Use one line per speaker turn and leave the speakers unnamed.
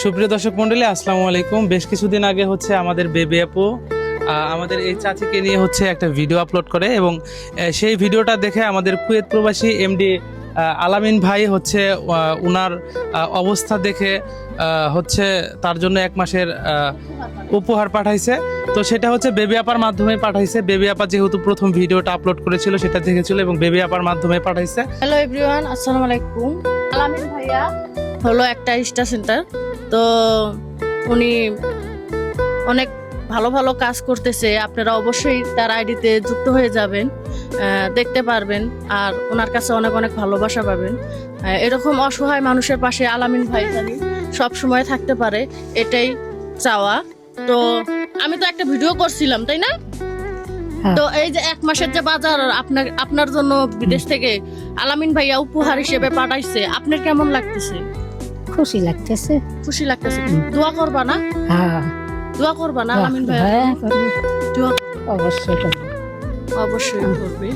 সুপ্রিয় দর্শক মন্ডলী, আসসালামু আলাইকুম। বেশ কিছুদিন আগে হচ্ছে আমাদের বেবি আপু আমাদের এই চাচিকে নিয়ে হচ্ছে একটা ভিডিও আপলোড করে এবং সেই ভিডিওটা দেখে আমাদের কুয়েত প্রবাসী এমডি আলামিন ভাই হচ্ছে উনার অবস্থা দেখে হচ্ছে তার জন্য 1 মাসের উপহার পাঠাইছে। তো সেটা হচ্ছে বেবি আপার মাধ্যমে পাঠাইছে। বেবি আপা যেহেতু প্রথম ভিডিওটা আপলোড করেছিল সেটা দেখেছিল এবং বেবি আপার মাধ্যমে পাঠাইছে।
হ্যালো এভরিওয়ান, আসসালামু আলাইকুম। আলামিন ভাইয়া হলো একটা স্টার সেন্টার, তো উনি অনেক ভালো ভালো কাজ করতেছে। আপনারা অবশ্যই তার আইডিতে যুক্ত হয়ে যাবেন, দেখতে পারবেন আর ওনার কাছে অনেক অনেক ভালোবাসা পাবেন। এরকম অসহায় মানুষের পাশে আলামিন ভাই জানি সব সময় থাকতে পারে, এটাই চাওয়া। তো আমি তো একটা ভিডিও করছিলাম, তাই না? তো এই যে 1 মাসের যে বাজার আপনার জন্য বিদেশ থেকে আলামিন ভাইয়া উপহার হিসেবে পাঠাইছে, আপনার কেমন লাগতেছে?
খুশি লাগতেছে।
খুশি লাগতেছে। দোয়া করবা না?
হ্যাঁ,
দোয়া করবা না আলামিন ভাইয়া?
হ্যাঁ, করবো।
দোয়া
অবশ্যই করবো।
অবশ্যই করবে।